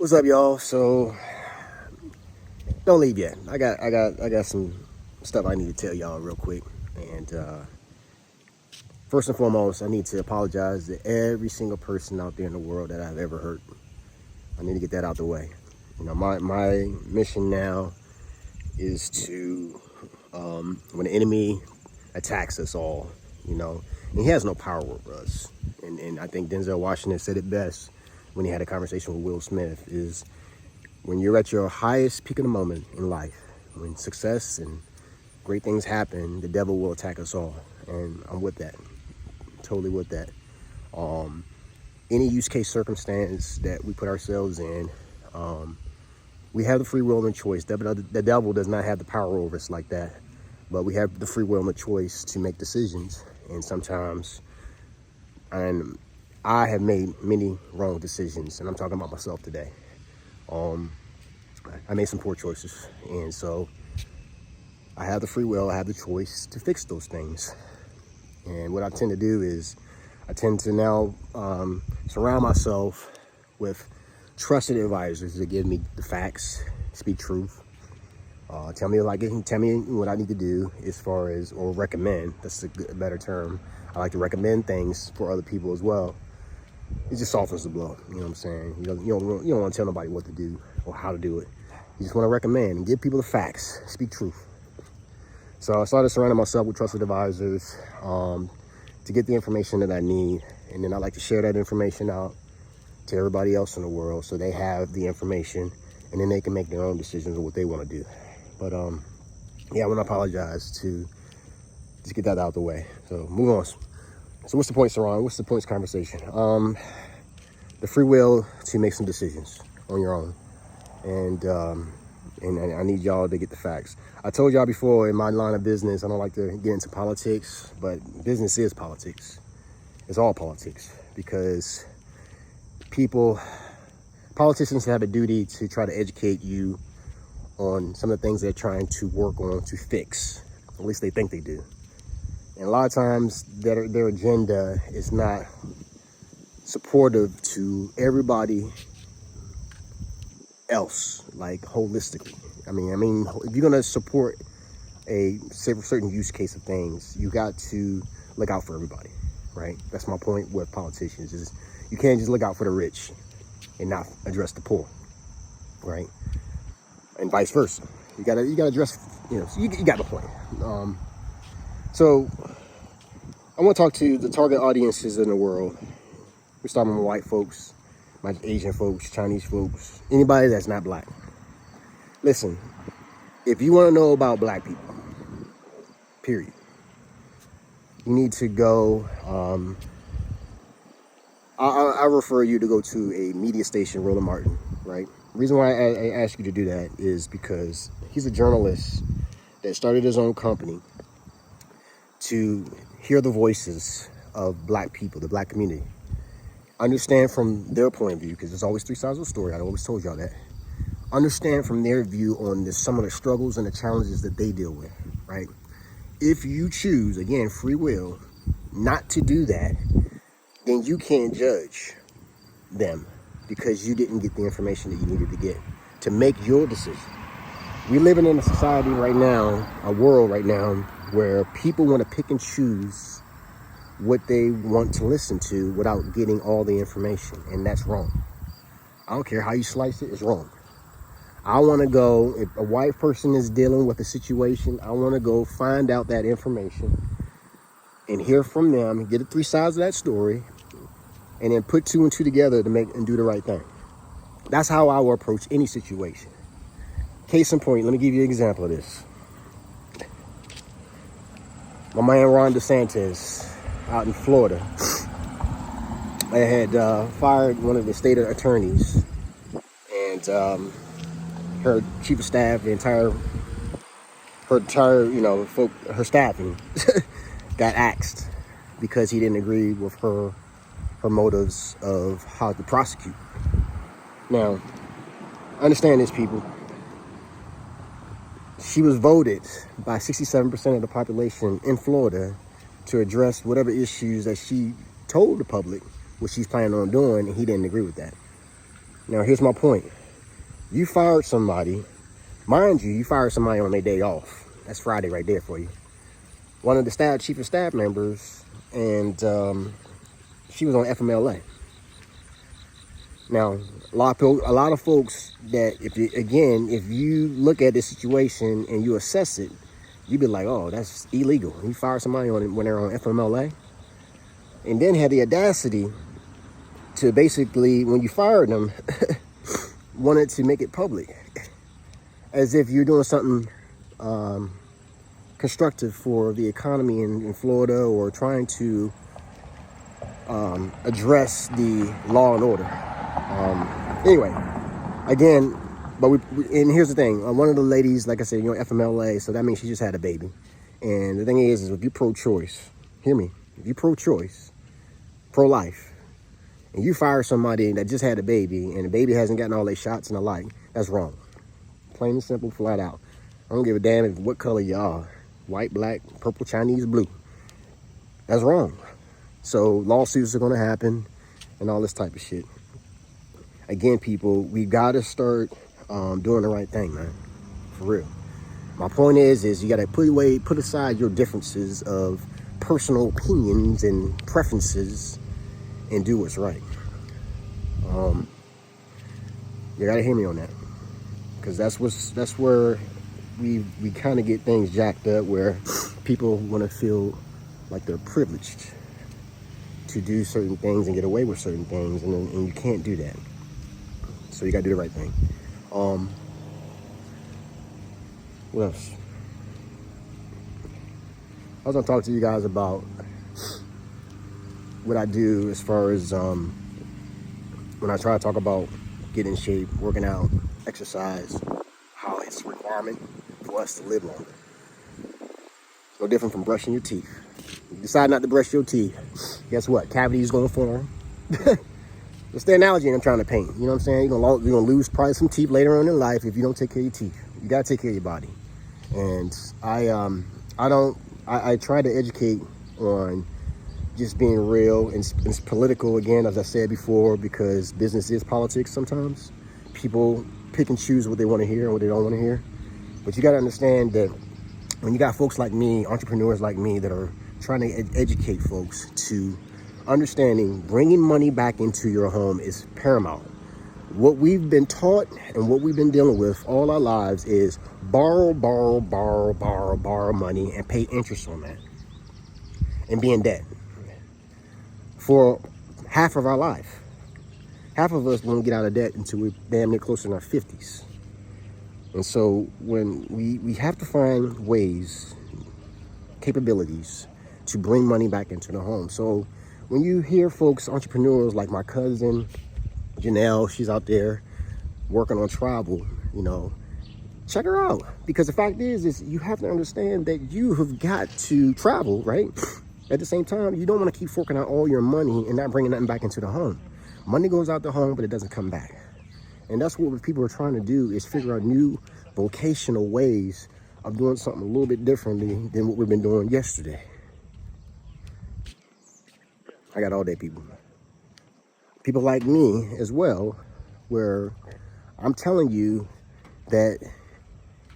What's up, y'all? So don't leave yet. I got some stuff I need to tell y'all real quick. And first and foremost, I need to apologize to every single person out there in the world that I've ever hurt. I need to get that out the way. You know, my mission now is to when the enemy attacks us all, and he has no power over us. And I think Denzel Washington said it best when he had a conversation with Will Smith is when you're at your highest peak of the moment in life, when success and great things happen, the devil will attack us all. And I'm with that, totally with that. Any use case circumstance that we put ourselves in, we have the free will and choice. The devil does not have the power over us like that, but we have the free will and the choice to make decisions. And sometimes, and I have made many wrong decisions, and I'm talking about myself today. I made some poor choices, and so I have the free will, I have the choice to fix those things. And what I tend to do is I tend to now surround myself with trusted advisors that give me the facts, speak truth, tell me what I need to do as far as, or recommend. That's a better term. I like to recommend things for other people as well. It just softens the blow. You know what I'm saying? You don't want to tell nobody what to do or how to do it. You just want to recommend and give people the facts, speak truth. So I started surrounding myself with trusted advisors to get the information that I need, and then I like to share that information out to everybody else in the world so they have the information, and then they can make their own decisions on what they want to do. But yeah, I want to apologize to just get that out of the way. So move on. So what's the point, Saran? What's the point of this conversation? The free will to make some decisions on your own. And I need y'all to get the facts. I told y'all before, in my line of business, I don't like to get into politics, but business is politics. It's all politics, because politicians have a duty to try to educate you on some of the things they're trying to work on to fix. At least they think they do. And a lot of times their agenda is not supportive to everybody else, like holistically. I mean, if you're gonna support a certain use case of things, you got to look out for everybody, right? That's my point with politicians, is you can't just look out for the rich and not address the poor, right? And vice versa. You gotta address, so you got the point. So I want to talk to the target audiences in the world. We're starting with white folks, my Asian folks, Chinese folks, anybody that's not black. Listen, if you want to know about black people, period, you need to go, I refer you to go to a media station, Roland Martin, right? The reason why I ask you to do that is because he's a journalist that started his own company to hear the voices of black people, the black community. Understand from their point of view, because there's always three sides of the story. I always told y'all that. Understand from their view on some of the struggles and the challenges that they deal with, right? If you choose, again, free will, not to do that, then you can't judge them because you didn't get the information that you needed to get to make your decision. We're living in a society right now, a world right now, where people want to pick and choose what they want to listen to without getting all the information, and that's wrong. I don't care how you slice it, it's wrong. I want to go, if a white person is dealing with a situation, I want to go find out that information and hear from them, get the three sides of that story, and then put two and two together to make and do the right thing. That's how I will approach any situation. Case in point, let me give you an example of this. My man Ron DeSantis out in Florida, I had fired one of the state attorneys, and her chief of staff, her entire her staffing got axed because he didn't agree with her motives of how to prosecute. Now, understand this, people. She was voted by 67% of the population in Florida to address whatever issues that she told the public what she's planning on doing, and he didn't agree with that. Now, here's my point. You fired somebody. Mind you, you fired somebody on their day off. That's Friday right there for you. One of the chief of staff members, and she was on FMLA. Now, a lot of folks that, if you look at this situation and you assess it, you'd be like, oh, that's illegal. You fired somebody when they're on FMLA, and then had the audacity to basically, when you fired them, wanted to make it public, as if you're doing something constructive for the economy in Florida, or trying to address the law and order. Anyway, again, and here's the thing. One of the ladies, like I said, FMLA, so that means she just had a baby. And the thing is if you're pro-choice, hear me, if you're pro-choice, pro-life, and you fire somebody that just had a baby, and the baby hasn't gotten all their shots and the like, that's wrong. Plain and simple, flat out. I don't give a damn what color you are. White, black, purple, Chinese, blue. That's wrong. So lawsuits are going to happen and all this type of shit. Again, people, we got to start doing the right thing, man. For real. My point is you got to put aside your differences of personal opinions and preferences and do what's right. You got to hear me on that, because that's where we kind of get things jacked up, where people want to feel like they're privileged to do certain things and get away with certain things, and you can't do that. So you gotta do the right thing. What else? I was gonna talk to you guys about what I do as far as when I try to talk about getting in shape, working out, exercise, how it's a requirement for us to live longer. It's no different from brushing your teeth. You decide not to brush your teeth, guess what? Cavities gonna form. That's the analogy I'm trying to paint. You know what I'm saying? You're gonna lose probably some teeth later on in life if you don't take care of your teeth. You gotta take care of your body. And I try to educate on just being real, and it's political, again, as I said before, because business is politics sometimes. People pick and choose what they want to hear and what they don't want to hear. But you got to understand that when you got folks like me, entrepreneurs like me, that are trying to educate folks to understanding bringing money back into your home is paramount. What we've been taught and what we've been dealing with all our lives is borrow money and pay interest on that and be in debt for half of our life. Half of us won't get out of debt until we're damn near close in our 50s. And so when we have to find ways, capabilities to bring money back into the home. So when you hear folks, entrepreneurs like my cousin Janelle, she's out there working on travel, check her out. Because the fact is you have to understand that you have got to travel, right? At the same time, you don't want to keep forking out all your money and not bringing nothing back into the home. Money goes out the home, but it doesn't come back. And that's what people are trying to do, is figure out new vocational ways of doing something a little bit differently than what we've been doing yesterday. I got all day people. People like me as well, where I'm telling you that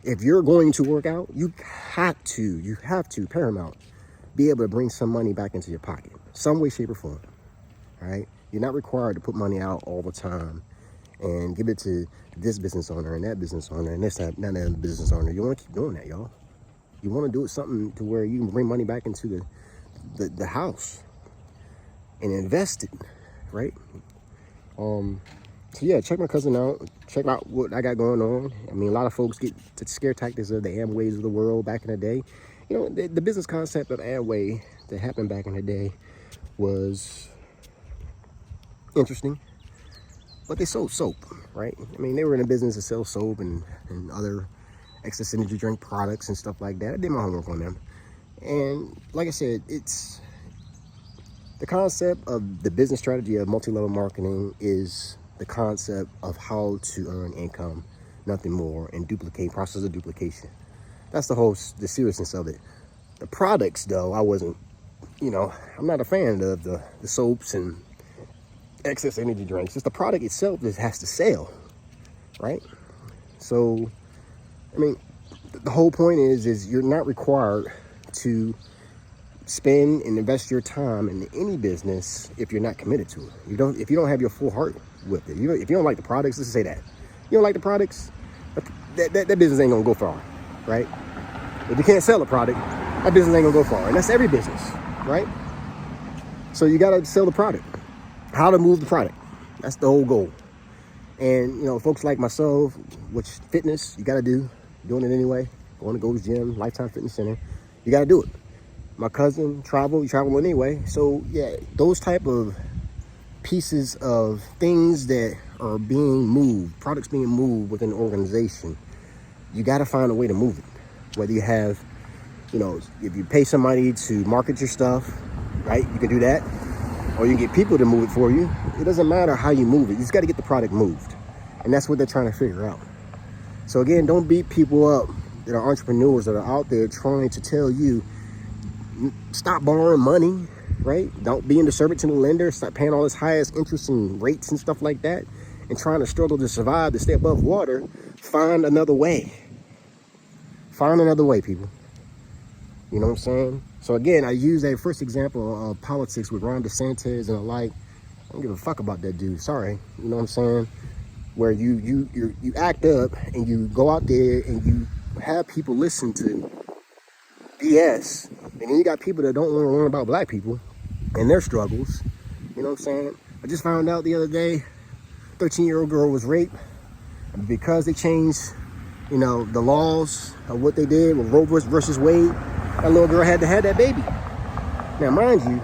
if you're going to work out, you have to, paramount, be able to bring some money back into your pocket, some way, shape, or form, right? You're not required to put money out all the time and give it to this business owner and that business owner and that business owner. You want to keep doing that, y'all. You want to do it something to where you can bring money back into the house and invest it, right? So yeah, check my cousin out. Check out what I got going on. I mean, a lot of folks get the scare tactics of the Amways of the world back in the day. The business concept of Amway that happened back in the day was interesting, but they sold soap, right? I mean, they were in a business to sell soap and other excess energy drink products and stuff like that. I did my homework on them. And like I said, it's the concept of the business strategy of multi-level marketing is the concept of how to earn income, nothing more, and process of duplication. That's the seriousness of it. The products, though, I wasn't, I'm not a fan of the soaps and excess energy drinks. It's the product itself that has to sell, right? So, I mean, the whole point is you're not required to spend and invest your time in any business if you're not committed to it. If you don't have your full heart with it. If you don't like the products, let's say that. You don't like the products, that business ain't gonna go far, right? If you can't sell a product, that business ain't gonna go far. And that's every business, right? So you gotta sell the product. How to move the product. That's the whole goal. And, folks like myself, which fitness, you gotta do. Doing it anyway. Going to Gold's Gym, Lifetime Fitness Center. You gotta do it. My cousin, you travel anyway. So, yeah, those type of pieces of things that are being moved, products being moved within an organization, you gotta find a way to move it. Whether you have, if you pay somebody to market your stuff, right, you can do that. Or you can get people to move it for you. It doesn't matter how you move it. You just got to get the product moved. And that's what they're trying to figure out. So again, don't beat people up that are entrepreneurs that are out there trying to tell you, stop borrowing money, right? Don't be in the servant to the lender. Stop paying all this highest interest and rates and stuff like that. And trying to struggle to survive, to stay above water. Find another way. Find another way, people. You know what I'm saying? So again, I use that first example of politics with Ron DeSantis and the like. I don't give a fuck about that dude. Sorry. You know what I'm saying? Where you act up and you go out there and you have people listen to BS. And then you got people that don't want to learn about black people and their struggles. You know what I'm saying? I just found out the other day, 13-year-old girl was raped. And because they changed, the laws of what they did with Roe versus Wade, that little girl had to have that baby. Now, mind you,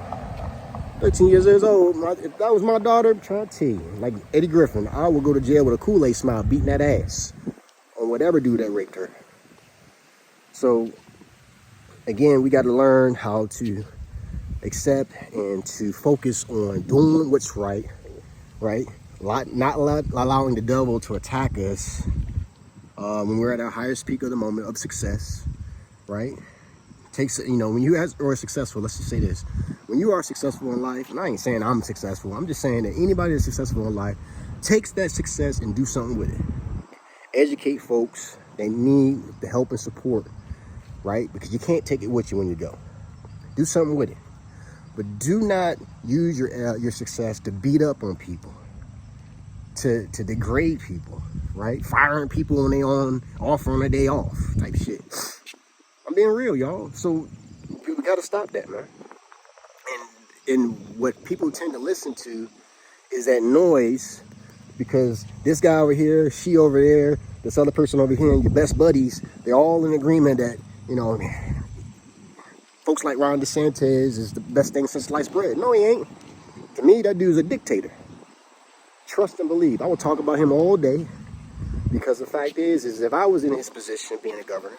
13 years old, if that was my daughter, I'm trying to tell you, like Eddie Griffin, I would go to jail with a Kool-Aid smile beating that ass on whatever dude that raped her. So, again, we got to learn how to accept and to focus on doing what's right? Not allowing the devil to attack us when we're at our highest peak of the moment of success, right? When you are successful, let's just say this. When you are successful in life, and I ain't saying I'm successful, I'm just saying that anybody that's successful in life takes that success and do something with it. Educate folks. They need the help and support, right? Because you can't take it with you when you go. Do something with it. But do not use your success to beat up on people, to degrade people, right? Firing people when they on a day off type shit. I'm being real, y'all. So people got to stop that, man. And what people tend to listen to is that noise, because this guy over here, she over there, this other person over here, and your best buddies, they're all in agreement that, folks like Ron DeSantis is the best thing since sliced bread. No, he ain't. To me, that dude's a dictator. Trust and believe. I would talk about him all day, because the fact is if I was in his position of being a governor,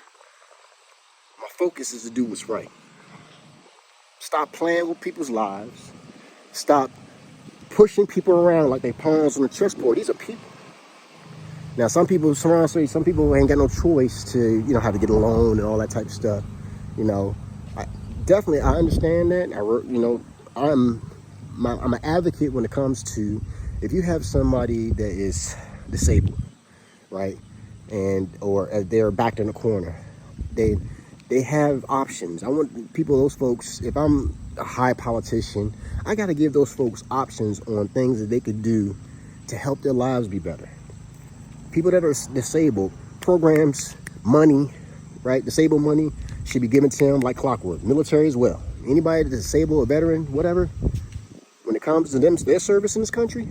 my focus is to do what's right. Stop playing with people's lives. Stop pushing people around like they pawns on a chessboard. These are people. Now, some people ain't got no choice to, have to get a loan and all that type of stuff. I understand that. I'm an advocate when it comes to, if you have somebody that is disabled, right, or they're backed in a corner, they have options. I want those folks, if I'm a high politician, I got to give those folks options on things that they could do to help their lives be better. People that are disabled, programs, money, right? Disabled money should be given to them like clockwork. Military as well. Anybody that's disabled, a veteran, whatever, when it comes to their service in this country,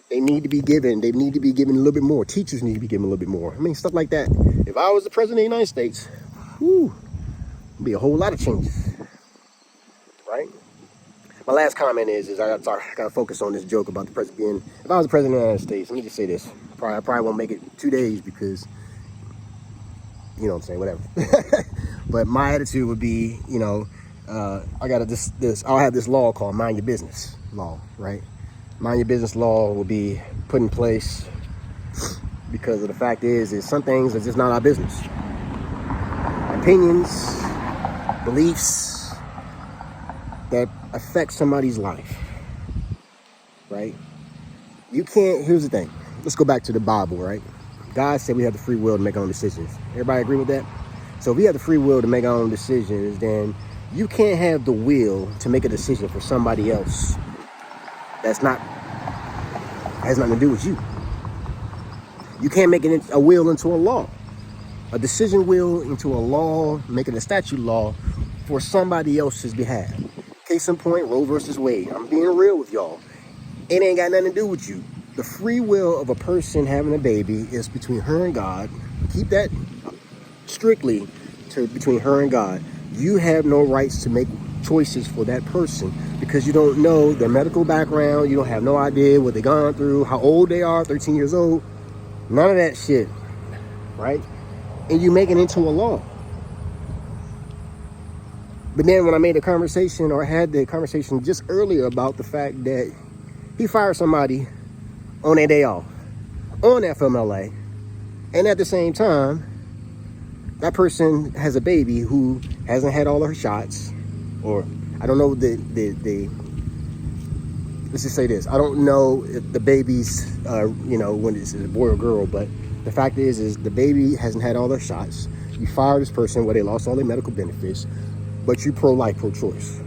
they need to be given a little bit more. Teachers need to be given a little bit more. Stuff like that. If I was the president of the United States, there'd be a whole lot of changes, right? My last comment is I gotta focus on this joke about the president being, if I was the president of the United States, let me just say this. I probably won't make it 2 days because, you know what I'm saying, whatever. But my attitude would be, I'll have this law called Mind Your Business law, right? Mind Your Business law will be put in place because of the fact is some things are just not our business. Opinions, beliefs that affect somebody's life, right? You can't, here's the thing. Let's go back to the Bible, right? God said we have the free will to make our own decisions. Everybody agree with that? So if we have the free will to make our own decisions, then you can't have the will to make a decision for somebody else that's not, has nothing to do with you. You can't make a will into a law. A decision will into a law, making a statute law for somebody else's behalf. Case in point, Roe versus Wade. I'm being real with y'all. It ain't got nothing to do with you. The free will of a person having a baby is between her and God. Keep that strictly between her and God. You have no rights to make choices for that person because you don't know their medical background. You don't have no idea what they've gone through, how old they are, 13 years old. None of that shit, right? And you make it into a law. But then when I made a conversation, or had the conversation just earlier about the fact that he fired somebody on their day off, on FMLA, and at the same time, that person has a baby who hasn't had all of her shots, or I don't know let's just say this. I don't know if the baby's, when it's a boy or girl, but the fact is the baby hasn't had all their shots. You fire this person where they lost all their medical benefits, but you pro-life, pro-choice.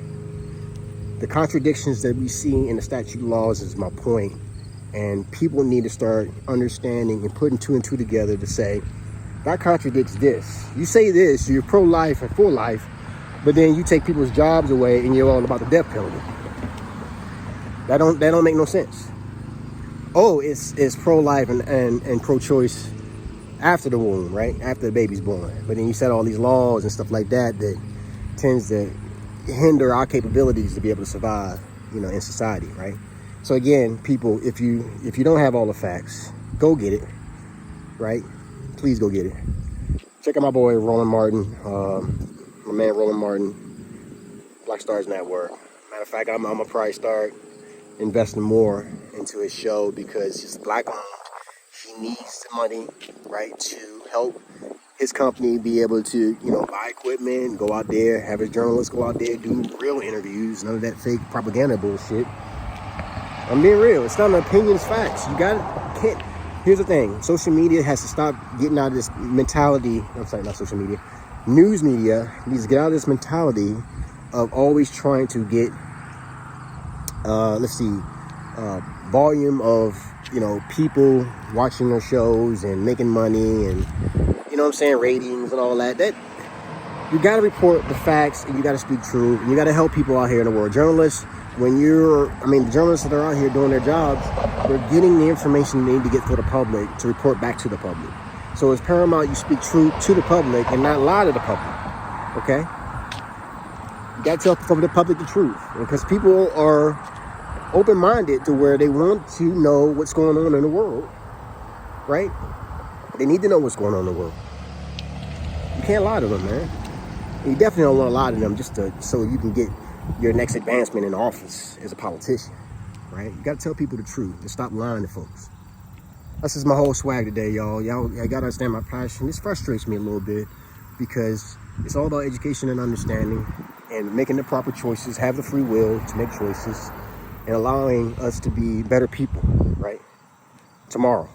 The contradictions that we see in the statute laws is my point, and people need to start understanding and putting two and two together to say, that contradicts this. You say this, you're pro-life and for life, but then you take people's jobs away and you're all about the death penalty. That don't make no sense. Oh, it's pro-life and pro-choice after the womb, right? After the baby's born. But then you set all these laws and stuff like that that tends to hinder our capabilities to be able to survive, in society, right? So again, people, if you don't have all the facts, go get it, right? Please go get it. Check out my boy Roland Martin, my man Roland Martin, Black Stars Network. Matter of fact, I'm gonna probably start investing more into his show because he's black owned. He needs the money, right, to help his company be able to, buy equipment, go out there, have his journalists go out there, do real interviews, none of that fake propaganda bullshit. I'm being real. It's not an opinion, it's facts. Here's the thing. Social media has to stop getting out of this mentality. I'm sorry, not social media. News media needs to get out of this mentality of always trying to get, volume of, people watching their shows and making money and, ratings and all that. That you got to report the facts and you got to speak truth and you got to help people out here in the world. Journalists, the journalists that are out here doing their jobs, they're getting the information they need to get for the public to report back to the public. So it's paramount you speak truth to the public and not lie to the public, okay? You got to tell the public the truth because people are open-minded to where they want to know what's going on in the world, right? They need to know what's going on in the world. You can't lie to them, man. You definitely don't want to lie to them just so you can get your next advancement in office as a politician, right? You got to tell people the truth and stop lying to folks. This is my whole swag today, y'all. I got to understand my passion. This frustrates me a little bit because it's all about education and understanding and making the proper choices, have the free will to make choices, and allowing us to be better people, right? Tomorrow.